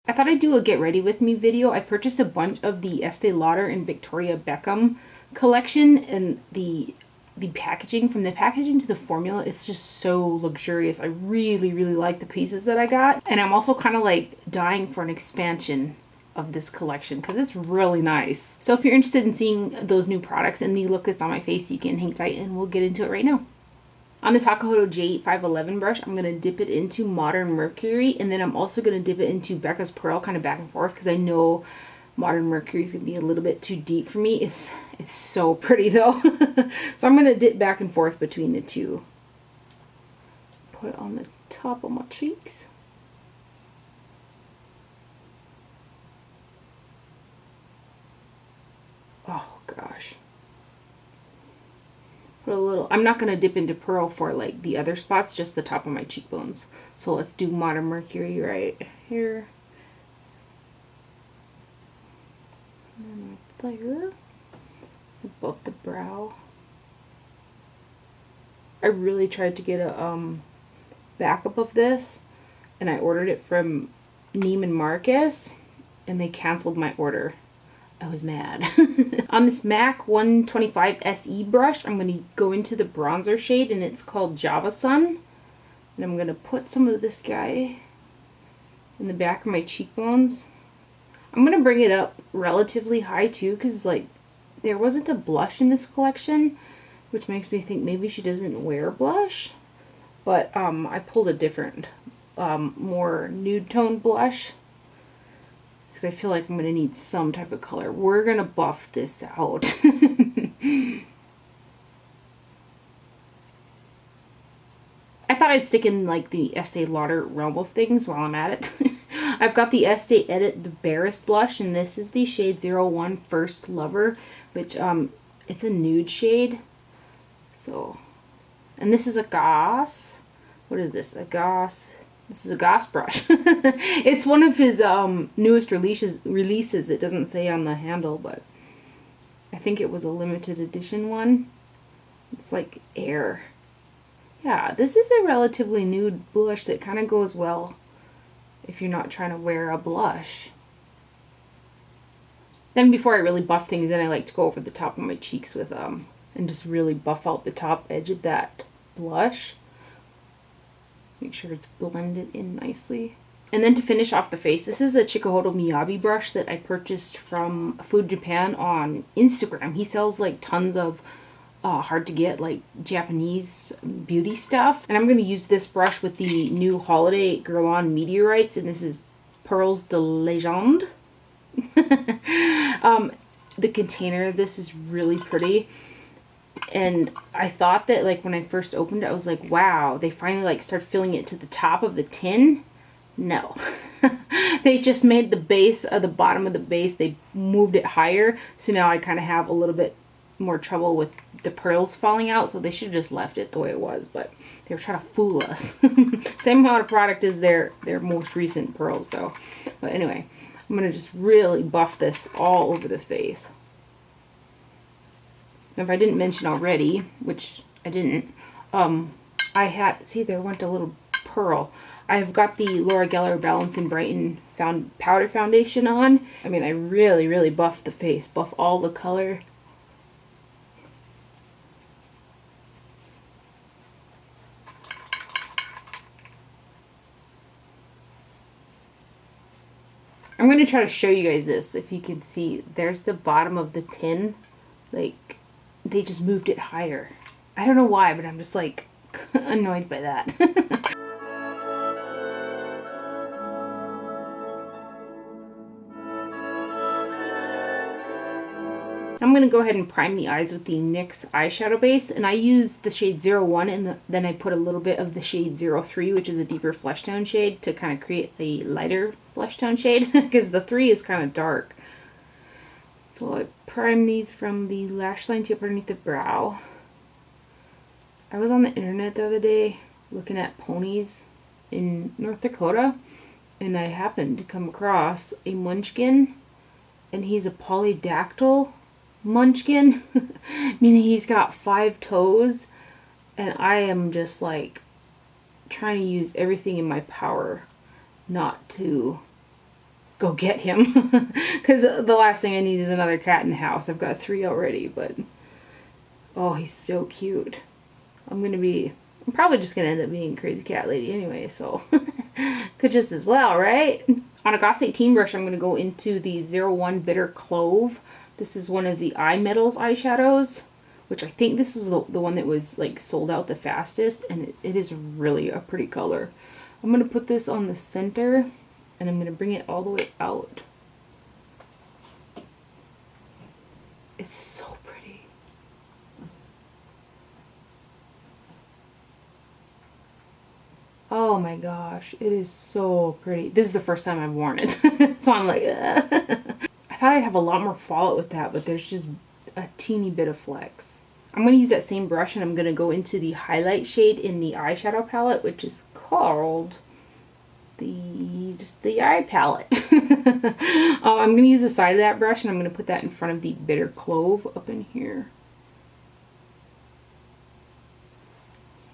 I thought I'd do a get ready with me video. I purchased a bunch of the Estee Lauder and Victoria Beckham collection, and the packaging, from the packaging to the formula, it's just so luxurious. I really like the pieces that I got, and I'm also kind of like dying for an expansion of this collection because it's really nice. So if you're interested in seeing those new products and the look that's on my face, you can hang tight and we'll get into it right now. On this Hakuhodo J511 brush, I'm going to dip it into Modern Mercury, and then I'm also going to dip it into Becca's Pearl, kind of back and forth, because I know Modern Mercury is going to be a little bit too deep for me. It's so pretty though. So I'm going to dip back and forth between the two. Put it on the top of my cheeks. Oh gosh. Put a little, I'm not going to dip into Pearl for like the other spots, just the top of my cheekbones. So let's do Modern Mercury right here. And right there. Above the brow. I really tried to get a backup of this, and I ordered it from Neiman Marcus, and they canceled my order. I was mad. On this MAC 125 SE brush, I'm going to go into the bronzer shade, and it's called Java Sun. And I'm going to put some of this guy in the back of my cheekbones. I'm going to bring it up relatively high too, because like there wasn't a blush in this collection, which makes me think maybe she doesn't wear blush. But I pulled a different, more nude tone blush, because I feel like I'm going to need some type of color. We're going to buff this out. I thought I'd stick in like the Estee Lauder realm of things while I'm at it. I've got the Estee Edit the Barest blush, and this is the shade 01 First Lover, which it's a nude shade. So, and this is a Goss. What is this? A Goss. This is a Goss brush. It's one of his newest releases. It doesn't say on the handle, but I think it was a limited edition one. It's like air. Yeah, this is a relatively nude blush that kind of goes well if you're not trying to wear a blush. Then before I really buff things in, I like to go over the top of my cheeks with and just really buff out the top edge of that blush. Make sure it's blended in nicely. And then to finish off the face, this is a Chikuhodo Miyabi brush that I purchased from Food Japan on Instagram. He sells like tons of hard to get like Japanese beauty stuff. And I'm going to use this brush with the new holiday Guerlain Meteorites, and this is Perles de Legende. The container of this is really pretty. And I thought that like when I first opened it, I was like, wow, they finally like start filling it to the top of the tin. No. They just made the base of the bottom of the base, they moved it higher. So now I kind of have a little bit more trouble with the pearls falling out. So they should have just left it the way it was, but they were trying to fool us. Same amount of product as their most recent pearls though. But anyway, I'm going to just really buff this all over the face. Now, if I didn't mention already, which I didn't, I had, see there went a little pearl. I've got the Laura Geller Balance and Brighten Powder Foundation on. I mean, I really buff the face, buff all the color. I'm going to try to show you guys this, if you can see. There's the bottom of the tin. Like, they just moved it higher. I don't know why, but I'm just like annoyed by that. I'm going to go ahead and prime the eyes with the NYX eyeshadow base, and I use the shade 01, and then I put a little bit of the shade 03, which is a deeper flesh tone shade, to kind of create a lighter flesh tone shade, because the 3 is kind of dark. So I prime these from the lash line tip underneath the brow. I was on the internet the other day looking at ponies in North Dakota, and I happened to come across a munchkin, and he's a polydactyl munchkin, meaning he's got 5 toes, and I am just like trying to use everything in my power not to go get him. Because the last thing I need is another cat in the house. I've got 3 already, but oh, he's so cute. I'm probably just gonna end up being a crazy cat lady anyway, so could just as well, right? On a Goss 18 brush, I'm gonna go into the 01 Bitter Clove. This is one of the Eye Metals eyeshadows, which I think this is the one that was like sold out the fastest, and it is really a pretty color. I'm gonna put this on the center, and I'm gonna bring it all the way out. It's so pretty. Oh my gosh, it is so pretty. This is the first time I've worn it, so I'm like, I thought I'd have a lot more fallout with that, but there's just a teeny bit of flex. I'm going to use that same brush, and I'm going to go into the highlight shade in the eyeshadow palette, which is called just the eye palette. I'm going to use the side of that brush, and I'm going to put that in front of the Bitter Clove up in here.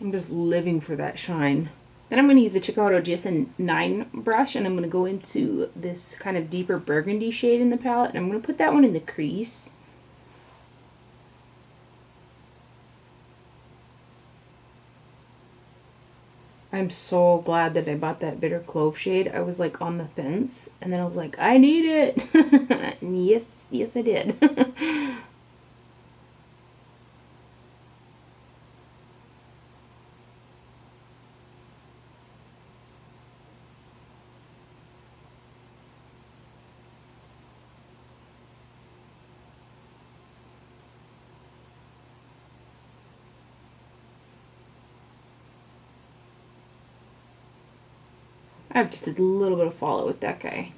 I'm just living for that shine. Then I'm going to use the Dakota GSN 9 brush, and I'm going to go into this kind of deeper burgundy shade in the palette, and I'm going to put that one in the crease. I'm so glad that I bought that Bitter Clove shade. I was like on the fence, and then I was like, I need it. And yes, I did. I have just a little bit of fallout with that guy.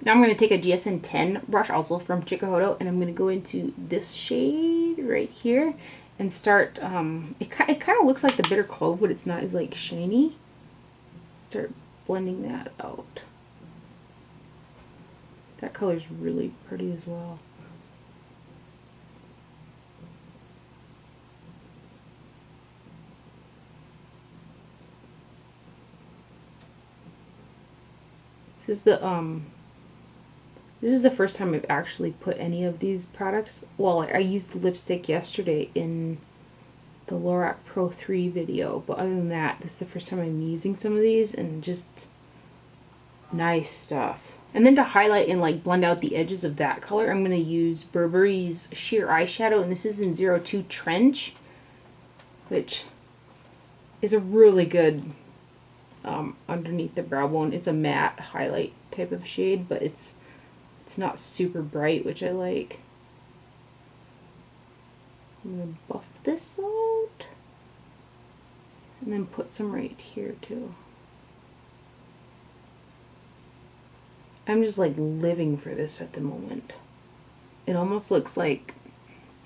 Now I'm going to take a GSN 10 brush, also from Dakota, and I'm going to go into this shade right here and start, it kind of looks like the Bitter Clove, but it's not as like shiny. Start blending that out. That color's really pretty as well. This is the first time I've actually put any of these products. Well, I used the lipstick yesterday in the Lorac Pro 3 video, but other than that, this is the first time I'm using some of these, and just nice stuff. And then to highlight and like blend out the edges of that color, I'm going to use Burberry's Sheer Eyeshadow, and this is in 02 Trench, which is a really good underneath the brow bone. It's a matte highlight type of shade, but it's not super bright, which I like. I'm going to buff this out and then put some right here too. I'm just like living for this at the moment. It almost looks like,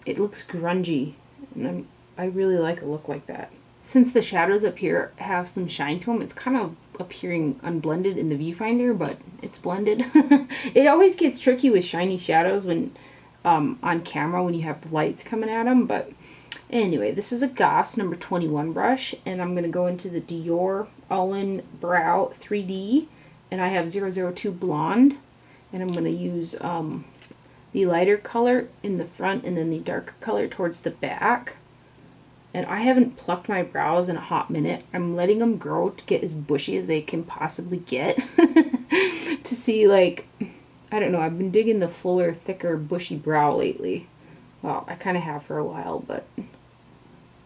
it looks grungy, and I really like a look like that. Since the shadows up here have some shine to them, it's kind of appearing unblended in the viewfinder, but it's blended. It always gets tricky with shiny shadows when on camera when you have the lights coming at them, but anyway, this is a Goss number 21 brush, and I'm going to go into the Dior All-In Brow 3D, and I have 002 Blonde, and I'm going to use the lighter color in the front and then the darker color towards the back. And I haven't plucked my brows in a hot minute. I'm letting them grow to get as bushy as they can possibly get. To see, like, I don't know, I've been digging the fuller, thicker, bushy brow lately. Well, I kind of have for a while, but I'm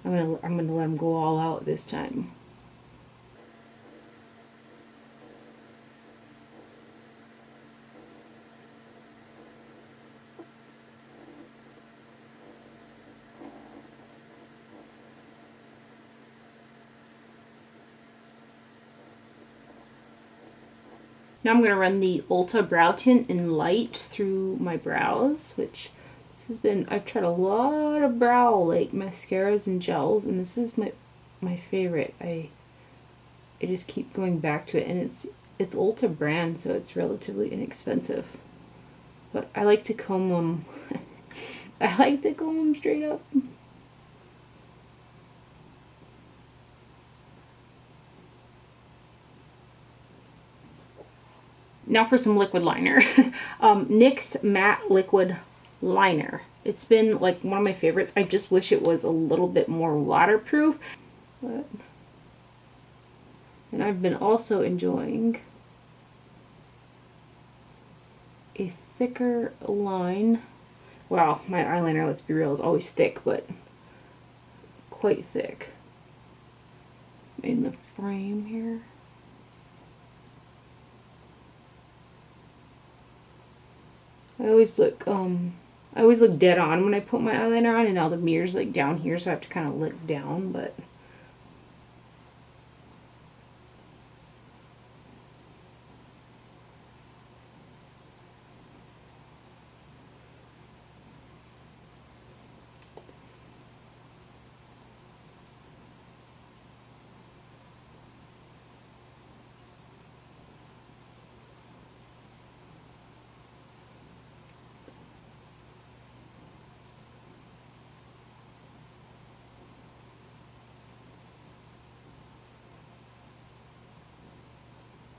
gonna let them go all out this time. Now I'm going to run the Ulta Brow Tint in Light through my brows, which this has been, I've tried a lot of brow like mascaras and gels, and this is my favorite. I just keep going back to it, and it's Ulta brand, so it's relatively inexpensive. But I like to comb them. I like to comb them straight up. Now for some liquid liner. NYX Matte Liquid Liner. It's been like one of my favorites. I just wish it was a little bit more waterproof. And I've been also enjoying a thicker line. Well, my eyeliner, let's be real, is always thick, but quite thick in the frame here. I always look dead on when I put my eyeliner on, and now the mirror's like down here, so I have to kind of look down, but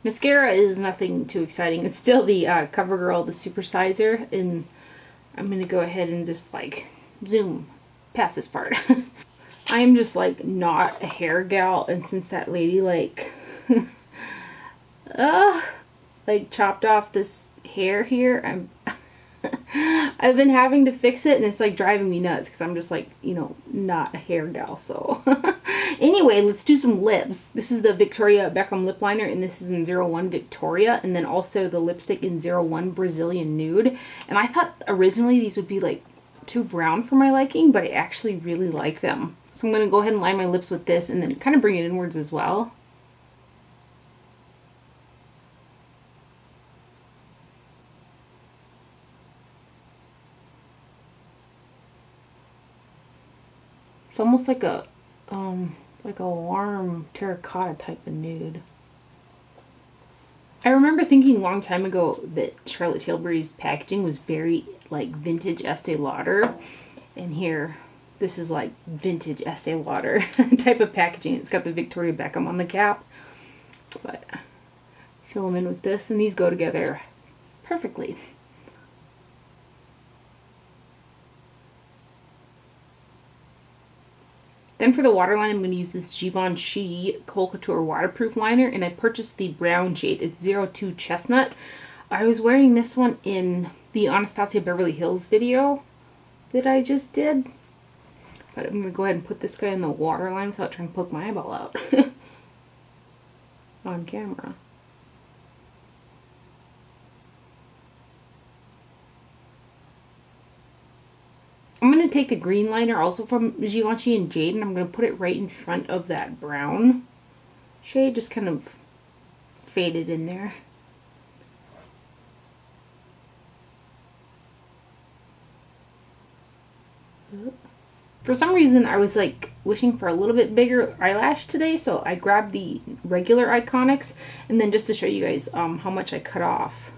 mascara is nothing too exciting. It's still the CoverGirl, the Supersizer, and I'm going to go ahead and just like zoom past this part. I am just like not a hair gal, and since that lady like like chopped off this hair here, I've been having to fix it, and it's like driving me nuts because I'm just like, you know, not a hair gal. So anyway, let's do some lips. This is the Victoria Beckham lip liner, and this is in 01 Victoria, and then also the lipstick in 01 Brazilian Nude. And I thought originally these would be like too brown for my liking, but I actually really like them. So I'm going to go ahead and line my lips with this and then kind of bring it inwards as well. It's almost like a warm terracotta type of nude. I remember thinking a long time ago that Charlotte Tilbury's packaging was very like vintage Estee Lauder, and here this is like vintage Estee Lauder type of packaging. It's got the Victoria Beckham on the cap, but fill them in with this, and these go together perfectly. Then for the waterline, I'm going to use this Givenchy Kohl Couture waterproof liner, and I purchased the brown shade. It's 02 Chestnut. I was wearing this one in the Anastasia Beverly Hills video that I just did. But I'm going to go ahead and put this guy in the waterline without trying to poke my eyeball out on camera. I'm going to take the green liner also from Givenchy and Jade, and I'm going to put it right in front of that brown shade, just kind of faded in there. For some reason, I was like wishing for a little bit bigger eyelash today, so I grabbed the regular Iconics, and then just to show you guys how much I cut off.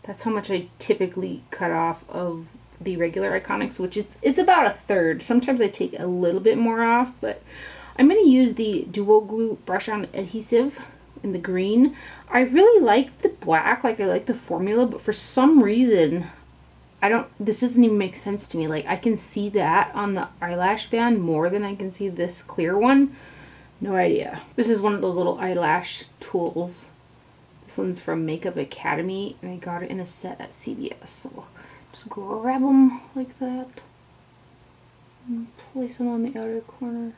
That's how much I typically cut off of the regular Iconics, which it's about a third. Sometimes I take a little bit more off, but I'm going to use the Duo Glue brush on adhesive in the green. I really like the black, like I like the formula, but for some reason this doesn't even make sense to me. Like I can see that on the eyelash band more than I can see this clear one. No idea. This is one of those little eyelash tools. This one's from Makeup Academy, and I got it in a set at CVS. So just grab them like that and place them on the outer corner.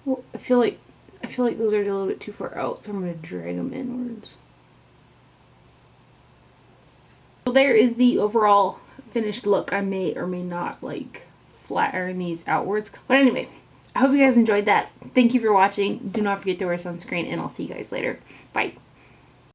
Oh, I feel like those are a little bit too far out, so I'm going to drag them inwards. So there is the overall finished look. I may or may not like flat iron these outwards. But anyway, I hope you guys enjoyed that. Thank you for watching. Do not forget to wear sunscreen, and I'll see you guys later. Bye.